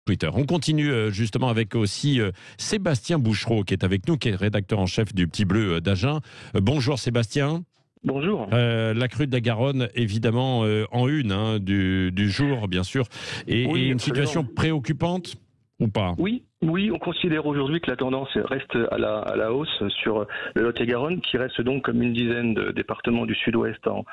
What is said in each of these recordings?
Twitter. On continue justement avec aussi Sébastien Bouchereau qui est avec nous, qui est rédacteur en chef du Petit Bleu d'Agen. Bonjour Sébastien. Bonjour. La crue de la Garonne, évidemment, en une du jour, bien sûr, et une situation préoccupante ou pas? Oui, on considère aujourd'hui que la tendance reste à la hausse sur le Lot-et-Garonne, qui reste donc comme une dizaine de départements du sud-ouest en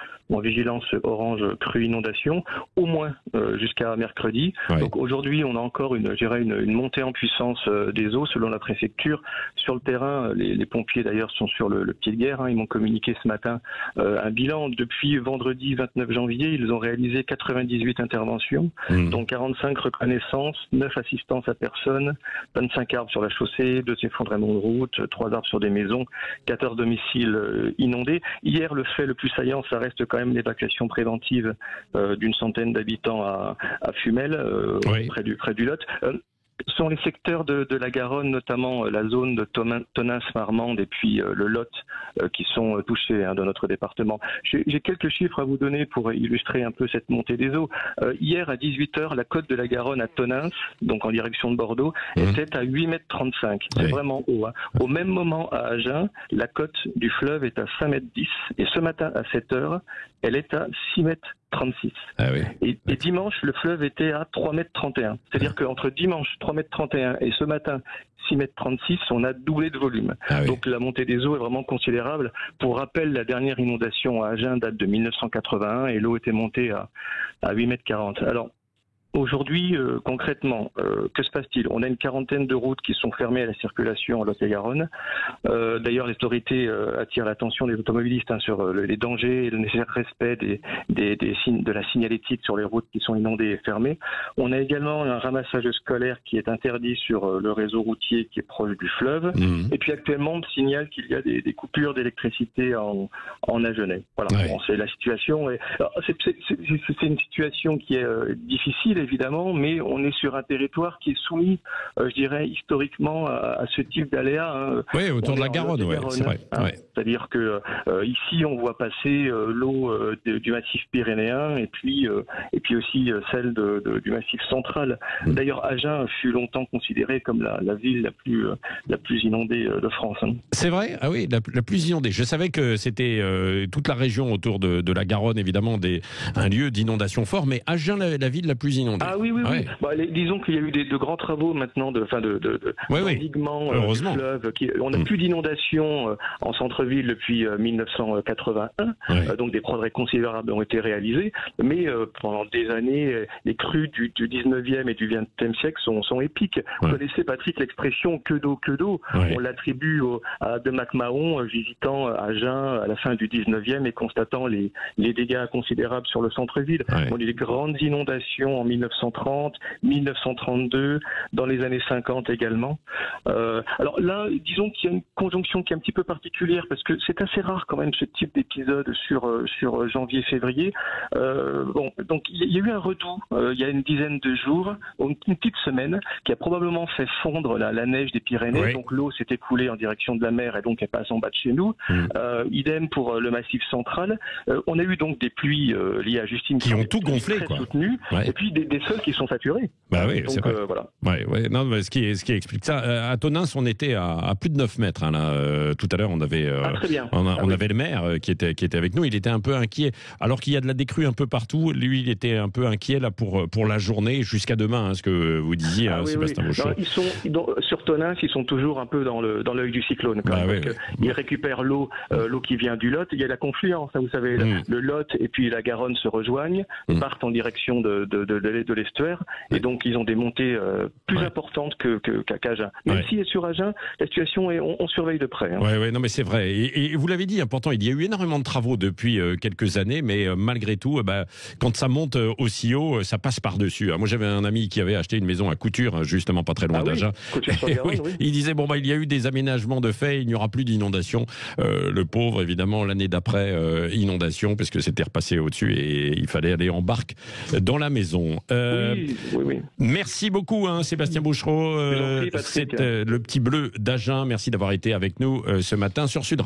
vigilance orange crue inondation, au moins jusqu'à mercredi. Ouais. Donc aujourd'hui, on a encore une montée en puissance des eaux selon la préfecture. Sur le terrain, les pompiers d'ailleurs sont sur le pied de guerre. Ils m'ont communiqué ce matin un bilan. Depuis vendredi 29 janvier, ils ont réalisé 98 interventions, dont 45 reconnaissances, 9 assistances à personnes, 25 arbres sur la chaussée, 2 effondrements de route, 3 arbres sur des maisons, 14 domiciles inondés. Hier, le fait le plus saillant, ça reste quand même l'évacuation préventive d'une centaine d'habitants à Fumel, près du Lot. Sont les secteurs de la Garonne, notamment la zone de Tonneins-Marmande et puis le Lot, qui sont touchés dans notre département. J'ai quelques chiffres à vous donner pour illustrer un peu cette montée des eaux. Hier à 18h, la côte de la Garonne à Tonneins, donc en direction de Bordeaux, était à 8,35 m. C'est vraiment haut. Au même moment à Agen, la côte du fleuve est à 5,10 m. Et ce matin à 7h, elle est à 6,36 m. Et dimanche, le fleuve était à 3,31 m. C'est-à-dire qu'entre dimanche 3,31 m et ce matin 6,36 m, on a doublé de volume. Donc la montée des eaux est vraiment considérable. Pour rappel, la dernière inondation à Agen date de 1981 et l'eau était montée à 8,40 m. Alors, aujourd'hui, concrètement, que se passe-t-il? On a une quarantaine de routes qui sont fermées à la circulation en Lot-et-Garonne. D'ailleurs, l'autorité attire l'attention des automobilistes sur les dangers et le nécessaire respect de la signalétique sur les routes qui sont inondées et fermées. On a également un ramassage scolaire qui est interdit sur le réseau routier qui est proche du fleuve. Et puis actuellement, on me signale qu'il y a des coupures d'électricité en Agenais. Voilà, bon, c'est la situation. C'est une situation qui est difficile, évidemment, mais on est sur un territoire qui est soumis, je dirais, historiquement à ce type d'aléas. Oui, autour de la Garonne, c'est vrai. C'est-à-dire que ici, on voit passer l'eau du massif pyrénéen et puis aussi celle du massif central. D'ailleurs, Agen fut longtemps considérée comme la ville la plus inondée de France. C'est vrai? Ah oui, la plus inondée. Je savais que c'était toute la région autour de la Garonne, évidemment, un lieu d'inondation fort, mais Agen, la ville la plus inondée. Ah oui. Bah, disons qu'il y a eu de grands travaux maintenant d'endiguement du fleuve. On n'a plus d'inondation en centre-ville depuis 1981. Donc des progrès considérables ont été réalisés. Mais pendant des années, les crues du 19e et du 20e siècle sont épiques. Vous connaissez, Patrick, l'expression que d'eau. On l'attribue à de MacMahon visitant Agen à la fin du 19e et constatant les dégâts considérables sur le centre-ville. On a eu des grandes inondations en 1930, 1932, dans les années 50 également. Alors là, disons qu'il y a une conjonction qui est un petit peu particulière parce que c'est assez rare quand même ce type d'épisode sur janvier-février. Donc il y a eu un redout il y a une dizaine de jours, une petite semaine, qui a probablement fait fondre la neige des Pyrénées. Donc l'eau s'est écoulée en direction de la mer et donc elle passe en bas de chez nous. Idem pour le massif central. On a eu donc des pluies liées à Justine qui ont tout gonflé, très soutenues, et puis des sols qui sont saturés. Bah oui, c'est vrai. Voilà. Non, mais ce qui explique ça. À Tonneins, on était à plus de 9 mètres. Tout à l'heure, on avait on avait le maire qui était avec nous. Il était un peu inquiet. Alors qu'il y a de la décrue un peu partout, lui, il était un peu inquiet là pour la journée jusqu'à demain, ce que vous disiez, Sébastien Bouchereau. Sur Tonneins, ils sont toujours un peu dans l'œil du cyclone. Ils récupèrent l'eau qui vient du Lot. Il y a la confluence, vous savez, le Lot et puis la Garonne se rejoignent, partent en direction de l'estuaire, et donc ils ont des montées plus importantes qu'à Agen. Même si sur Agen, la situation on surveille de près. Non, mais c'est vrai. Et vous l'avez dit, pourtant, il y a eu énormément de travaux depuis quelques années, mais malgré tout, quand ça monte aussi haut, ça passe par-dessus. Moi, j'avais un ami qui avait acheté une maison à Couture, justement pas très loin d'Agen. Il disait, il y a eu des aménagements de fait, il n'y aura plus d'inondation. Le pauvre, évidemment, l'année d'après, inondation, parce que c'était repassé au-dessus et il fallait aller en barque dans la maison. Merci beaucoup, Sébastien Bouchereau. C'est le Petit Bleu d'Agen. Merci d'avoir été avec nous ce matin sur Sud Radio.